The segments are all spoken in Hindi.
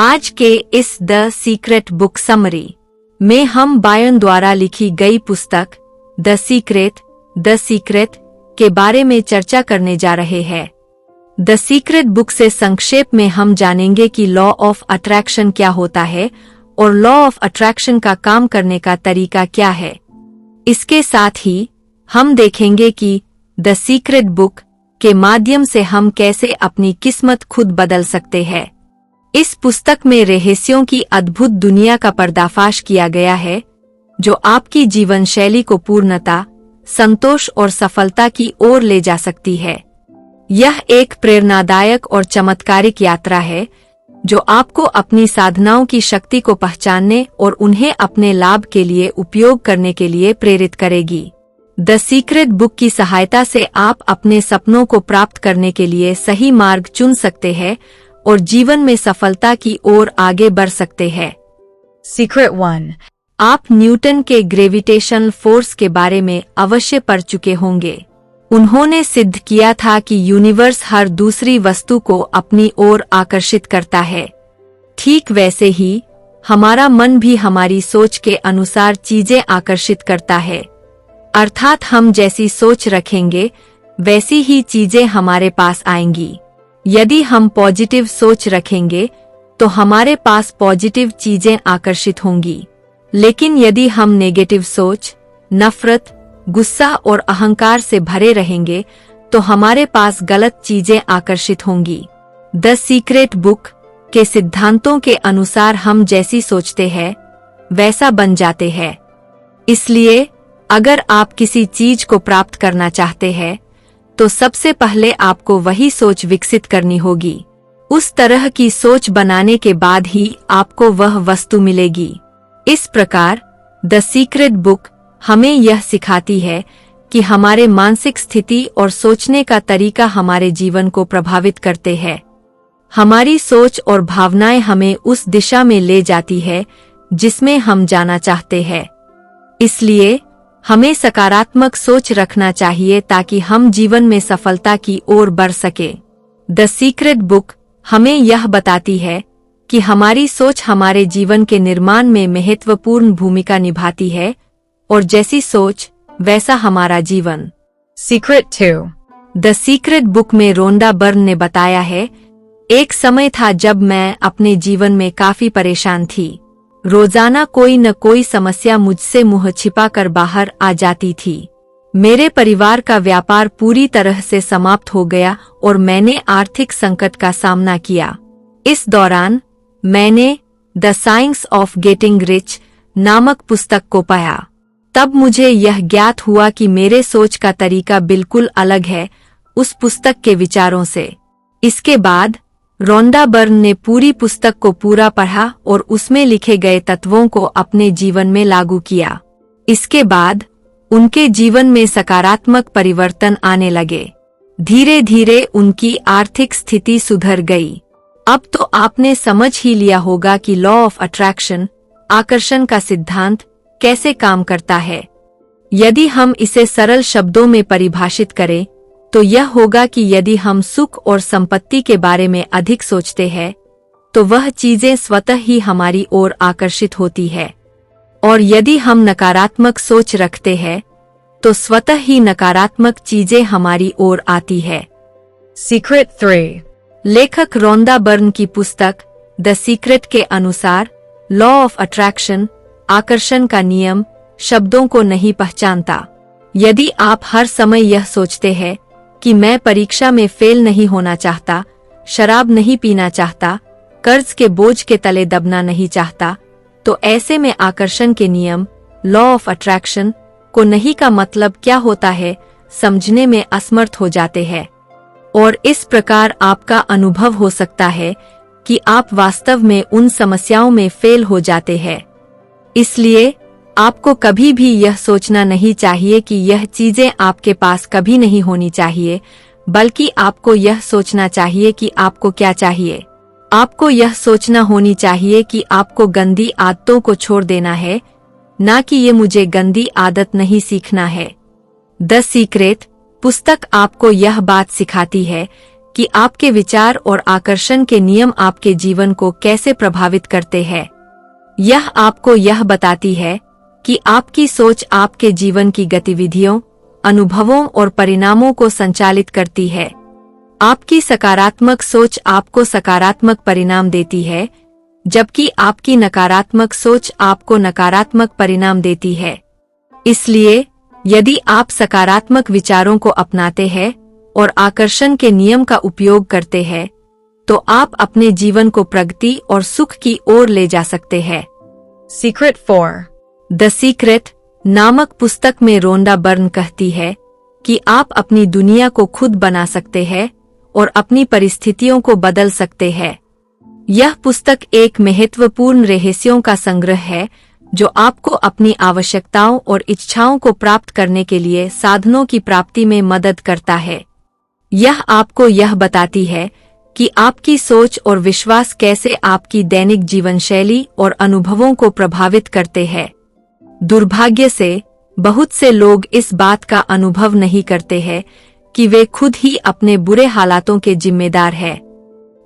आज के इस द सीक्रेट बुक समरी में हम बायन द्वारा लिखी गई पुस्तक द सीक्रेट के बारे में चर्चा करने जा रहे हैं। द सीक्रेट बुक से संक्षेप में हम जानेंगे कि लॉ ऑफ अट्रैक्शन क्या होता है और लॉ ऑफ अट्रैक्शन का काम करने का तरीका क्या है। इसके साथ ही हम देखेंगे कि द सीक्रेट बुक के माध्यम से हम कैसे अपनी किस्मत खुद बदल सकते हैं। इस पुस्तक में रहस्यों की अद्भुत दुनिया का पर्दाफाश किया गया है जो आपकी जीवन शैली को पूर्णता, संतोष और सफलता की ओर ले जा सकती है। यह एक प्रेरणादायक और चमत्कारिक यात्रा है जो आपको अपनी साधनाओं की शक्ति को पहचानने और उन्हें अपने लाभ के लिए उपयोग करने के लिए प्रेरित करेगी। द सीक्रेट बुक की सहायता से आप अपने सपनों को प्राप्त करने के लिए सही मार्ग चुन सकते हैं और जीवन में सफलता की ओर आगे बढ़ सकते हैं। सीक्रेट 1। आप न्यूटन के ग्रेविटेशनल फोर्स के बारे में अवश्य पढ़ चुके होंगे। उन्होंने सिद्ध किया था कि यूनिवर्स हर दूसरी वस्तु को अपनी ओर आकर्षित करता है। ठीक वैसे ही हमारा मन भी हमारी सोच के अनुसार चीजें आकर्षित करता है। अर्थात हम जैसी सोच रखेंगे वैसी ही चीजें हमारे पास आएंगी। यदि हम पॉजिटिव सोच रखेंगे तो हमारे पास पॉजिटिव चीजें आकर्षित होंगी, लेकिन यदि हम नेगेटिव सोच, नफरत, गुस्सा और अहंकार से भरे रहेंगे तो हमारे पास गलत चीजें आकर्षित होंगी। द सीक्रेट बुक के सिद्धांतों के अनुसार हम जैसी सोचते हैं वैसा बन जाते हैं। इसलिए अगर आप किसी चीज को प्राप्त करना चाहते हैं तो सबसे पहले आपको वही सोच विकसित करनी होगी। उस तरह की सोच बनाने के बाद ही आपको वह वस्तु मिलेगी। इस प्रकार द सीक्रेट बुक हमें यह सिखाती है कि हमारे मानसिक स्थिति और सोचने का तरीका हमारे जीवन को प्रभावित करते हैं। हमारी सोच और भावनाएं हमें उस दिशा में ले जाती है जिसमें हम जाना चाहते हैं। इसलिए हमें सकारात्मक सोच रखना चाहिए ताकि हम जीवन में सफलता की ओर बढ़ सके। द सीक्रेट बुक हमें यह बताती है कि हमारी सोच हमारे जीवन के निर्माण में महत्वपूर्ण भूमिका निभाती है और जैसी सोच वैसा हमारा जीवन। सीक्रेट 2। द सीक्रेट बुक में रोंडा बर्न ने बताया है, एक समय था जब मैं अपने जीवन में काफी परेशान थी। रोजाना कोई न कोई समस्या मुझसे मुंह छिपाकर बाहर आ जाती थी। मेरे परिवार का व्यापार पूरी तरह से समाप्त हो गया और मैंने आर्थिक संकट का सामना किया। इस दौरान मैंने the science of getting rich नामक पुस्तक को पढ़ा। तब मुझे यह ज्ञात हुआ कि मेरे सोच का तरीका बिल्कुल अलग है उस पुस्तक के विचारों से। इसके बाद रोंडा बर्न ने पूरी पुस्तक को पूरा पढ़ा और उसमें लिखे गए तत्वों को अपने जीवन में लागू किया। इसके बाद उनके जीवन में सकारात्मक परिवर्तन आने लगे। धीरे धीरे उनकी आर्थिक स्थिति सुधर गई। अब तो आपने समझ ही लिया होगा कि लॉ ऑफ अट्रैक्शन, आकर्षण का सिद्धांत कैसे काम करता है। यदि हम इसे सरल शब्दों में परिभाषित करें तो यह होगा कि यदि हम सुख और संपत्ति के बारे में अधिक सोचते हैं तो वह चीजें स्वतः ही हमारी ओर आकर्षित होती है, और यदि हम नकारात्मक सोच रखते हैं तो स्वतः ही नकारात्मक चीजें हमारी ओर आती है। सीक्रेट 3। लेखक रोंडा बर्न की पुस्तक द सीक्रेट के अनुसार लॉ ऑफ अट्रैक्शन, आकर्षण का नियम शब्दों को नहीं पहचानता। यदि आप हर समय यह सोचते हैं कि मैं परीक्षा में फेल नहीं होना चाहता, शराब नहीं पीना चाहता, कर्ज के बोझ के तले दबना नहीं चाहता, तो ऐसे में आकर्षण के नियम, लॉ ऑफ अट्रैक्शन को नहीं का मतलब क्या होता है समझने में असमर्थ हो जाते हैं। और इस प्रकार आपका अनुभव हो सकता है कि आप वास्तव में उन समस्याओं में फेल हो जाते हैं। इसलिए आपको कभी भी यह सोचना नहीं चाहिए कि यह चीजें आपके पास कभी नहीं होनी चाहिए, बल्कि आपको यह सोचना चाहिए कि आपको क्या चाहिए। आपको यह सोचना होनी चाहिए कि आपको गंदी आदतों को छोड़ देना है, ना कि ये मुझे गंदी आदत नहीं सीखना है। द सीक्रेट पुस्तक आपको यह बात सिखाती है कि आपके विचार और आकर्षण के नियम आपके जीवन को कैसे प्रभावित करते हैं। यह आपको यह बताती है कि आपकी सोच आपके जीवन की गतिविधियों, अनुभवों और परिणामों को संचालित करती है। आपकी सकारात्मक सोच आपको सकारात्मक परिणाम देती है, जबकि आपकी नकारात्मक सोच आपको नकारात्मक परिणाम देती है। इसलिए यदि आप सकारात्मक विचारों को अपनाते हैं और आकर्षण के नियम का उपयोग करते हैं, तो आप अपने जीवन को प्रगति और सुख की ओर ले जा सकते हैं। Secret 4. द सीक्रेट नामक पुस्तक में रोंडा बर्न कहती है कि आप अपनी दुनिया को खुद बना सकते हैं और अपनी परिस्थितियों को बदल सकते हैं। यह पुस्तक एक महत्वपूर्ण रहस्यों का संग्रह है जो आपको अपनी आवश्यकताओं और इच्छाओं को प्राप्त करने के लिए साधनों की प्राप्ति में मदद करता है। यह आपको यह बताती है कि आपकी सोच और विश्वास कैसे आपकी दैनिक जीवन शैली और अनुभवों को प्रभावित करते हैं। दुर्भाग्य से बहुत से लोग इस बात का अनुभव नहीं करते हैं कि वे खुद ही अपने बुरे हालातों के जिम्मेदार हैं।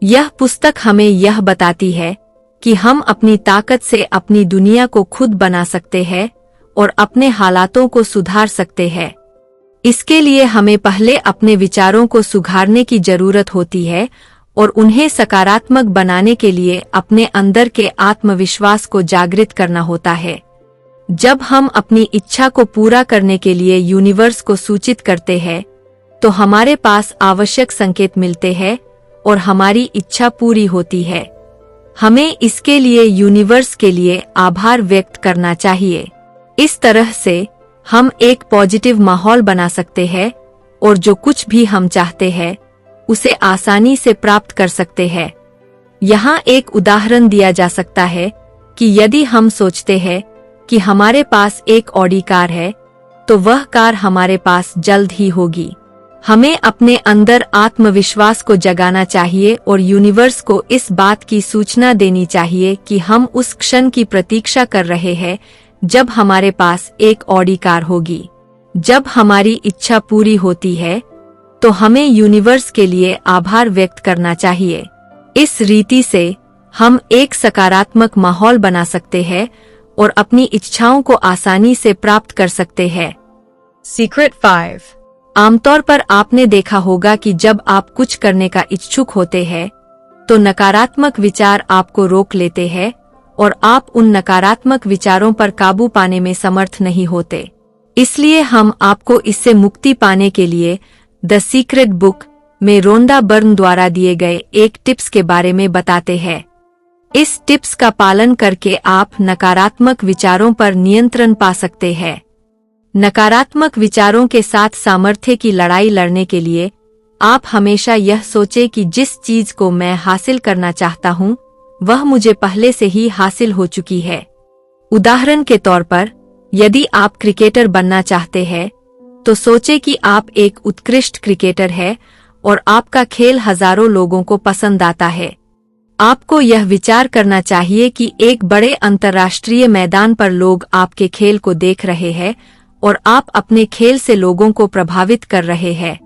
यह पुस्तक हमें यह बताती है कि हम अपनी ताकत से अपनी दुनिया को खुद बना सकते हैं और अपने हालातों को सुधार सकते हैं। इसके लिए हमें पहले अपने विचारों को सुधारने की जरूरत होती है और उन्हें सकारात्मक बनाने के लिए अपने अंदर के आत्मविश्वास को जागृत करना होता है। जब हम अपनी इच्छा को पूरा करने के लिए यूनिवर्स को सूचित करते हैं, तो हमारे पास आवश्यक संकेत मिलते हैं और हमारी इच्छा पूरी होती है। हमें इसके लिए यूनिवर्स के लिए आभार व्यक्त करना चाहिए। इस तरह से हम एक पॉजिटिव माहौल बना सकते हैं और जो कुछ भी हम चाहते हैं उसे आसानी से प्राप्त कर सकते हैं। यहाँ एक उदाहरण दिया जा सकता है कि यदि हम सोचते हैं कि हमारे पास एक ऑडी कार है, तो वह कार हमारे पास जल्द ही होगी। हमें अपने अंदर आत्मविश्वास को जगाना चाहिए और यूनिवर्स को इस बात की सूचना देनी चाहिए कि हम उस क्षण की प्रतीक्षा कर रहे हैं जब हमारे पास एक ऑडी कार होगी। जब हमारी इच्छा पूरी होती है, तो हमें यूनिवर्स के लिए आभार व्यक्त करना चाहिए। इस रीति से हम एक सकारात्मक माहौल बना सकते हैं और अपनी इच्छाओं को आसानी से प्राप्त कर सकते हैं। Secret 5. आमतौर पर आपने देखा होगा कि जब आप कुछ करने का इच्छुक होते हैं, तो नकारात्मक विचार आपको रोक लेते हैं और आप उन नकारात्मक विचारों पर काबू पाने में समर्थ नहीं होते। इसलिए हम आपको इससे मुक्ति पाने के लिए द सीक्रेट बुक में रोंडा बर्न द्वारा दिए गए एक टिप्स के बारे में बताते हैं। इस टिप्स का पालन करके आप नकारात्मक विचारों पर नियंत्रण पा सकते हैं। नकारात्मक विचारों के साथ सामर्थ्य की लड़ाई लड़ने के लिए आप हमेशा यह सोचें कि जिस चीज को मैं हासिल करना चाहता हूं, वह मुझे पहले से ही हासिल हो चुकी है। उदाहरण के तौर पर, यदि आप क्रिकेटर बनना चाहते हैं, तो सोचें कि आप एक उत्कृष्ट क्रिकेटर हैं और आपका खेल हजारों लोगों को पसंद आता है। आपको यह विचार करना चाहिए कि एक बड़े अंतर्राष्ट्रीय मैदान पर लोग आपके खेल को देख रहे हैं और आप अपने खेल से लोगों को प्रभावित कर रहे हैं।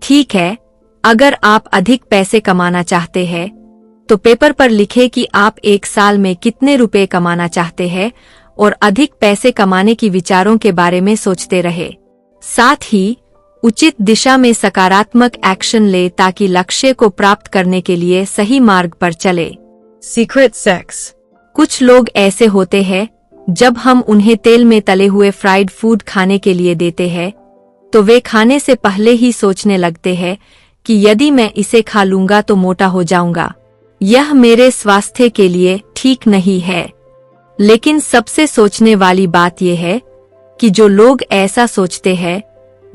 ठीक है, अगर आप अधिक पैसे कमाना चाहते हैं, तो पेपर पर लिखें कि आप एक साल में कितने रुपए कमाना चाहते हैं और अधिक पैसे कमाने की विचारों के बारे में सोचते रहे। साथ ही उचित दिशा में सकारात्मक एक्शन ले ताकि लक्ष्य को प्राप्त करने के लिए सही मार्ग पर चले। Secret 6. कुछ लोग ऐसे होते हैं, जब हम उन्हें तेल में तले हुए फ्राइड फूड खाने के लिए देते हैं, तो वे खाने से पहले ही सोचने लगते हैं कि यदि मैं इसे खा लूंगा तो मोटा हो जाऊंगा। यह मेरे स्वास्थ्य के लिए ठीक नहीं है। लेकिन सबसे सोचने वाली बात यह है कि जो लोग ऐसा सोचते हैं,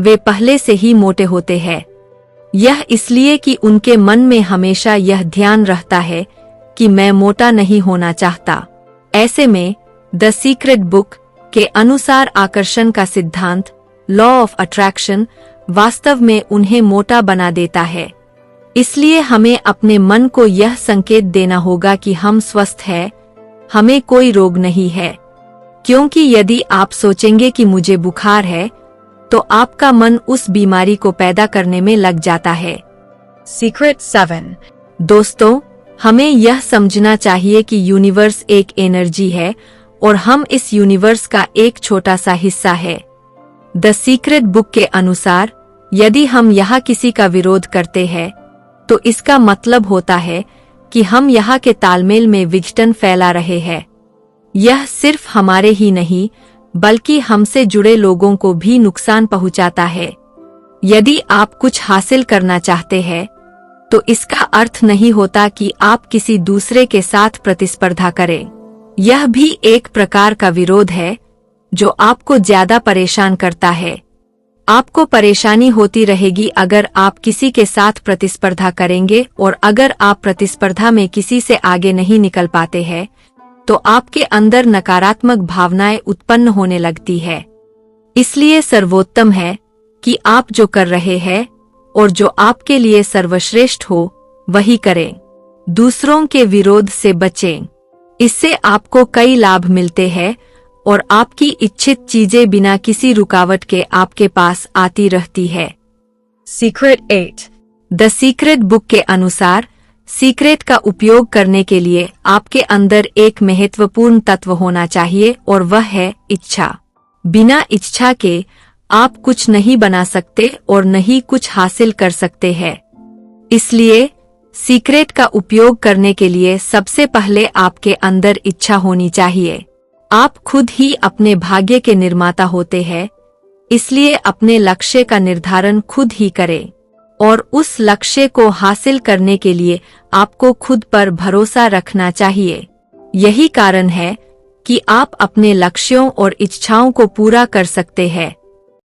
वे पहले से ही मोटे होते हैं। यह इसलिए कि उनके मन में हमेशा यह ध्यान रहता है कि मैं मोटा नहीं होना चाहता। ऐसे में द सीक्रेट बुक के अनुसार आकर्षण का सिद्धांत, लॉ ऑफ अट्रैक्शन, वास्तव में उन्हें मोटा बना देता है। इसलिए हमें अपने मन को यह संकेत देना होगा कि हम स्वस्थ हैं, हमें कोई रोग नहीं है। क्योंकि यदि आप सोचेंगे कि मुझे बुखार है, तो आपका मन उस बीमारी को पैदा करने में लग जाता है। Secret 7. दोस्तों, हमें यह समझना चाहिए कि यूनिवर्स एक एनर्जी है और हम इस यूनिवर्स का एक छोटा सा हिस्सा है। द सीक्रेट बुक के अनुसार यदि हम यहाँ किसी का विरोध करते हैं तो इसका मतलब होता है कि हम यहाँ के तालमेल में विघटन फैला रहे हैं। यह सिर्फ हमारे ही नहीं बल्कि हमसे जुड़े लोगों को भी नुकसान पहुंचाता है। यदि आप कुछ हासिल करना चाहते हैं तो इसका अर्थ नहीं होता कि आप किसी दूसरे के साथ प्रतिस्पर्धा करें। यह भी एक प्रकार का विरोध है जो आपको ज्यादा परेशान करता है। आपको परेशानी होती रहेगी अगर आप किसी के साथ प्रतिस्पर्धा करेंगे, और अगर आप प्रतिस्पर्धा में किसी से आगे नहीं निकल पाते हैं तो आपके अंदर नकारात्मक भावनाएं उत्पन्न होने लगती है। इसलिए सर्वोत्तम है कि आप जो कर रहे हैं और जो आपके लिए सर्वश्रेष्ठ हो वही करें। दूसरों के विरोध से बचें। इससे आपको कई लाभ मिलते हैं और आपकी इच्छित चीजें बिना किसी रुकावट के आपके पास आती रहती है। Secret 8. द सीक्रेट बुक के अनुसार सीक्रेट का उपयोग करने के लिए आपके अंदर एक महत्वपूर्ण तत्व होना चाहिए और वह है इच्छा। बिना इच्छा के आप कुछ नहीं बना सकते और नहीं कुछ हासिल कर सकते हैं। इसलिए सीक्रेट का उपयोग करने के लिए सबसे पहले आपके अंदर इच्छा होनी चाहिए। आप खुद ही अपने भाग्य के निर्माता होते हैं, इसलिए अपने लक्ष्य का निर्धारण खुद ही करें और उस लक्ष्य को हासिल करने के लिए आपको खुद पर भरोसा रखना चाहिए। यही कारण है कि आप अपने लक्ष्यों और इच्छाओं को पूरा कर सकते हैं।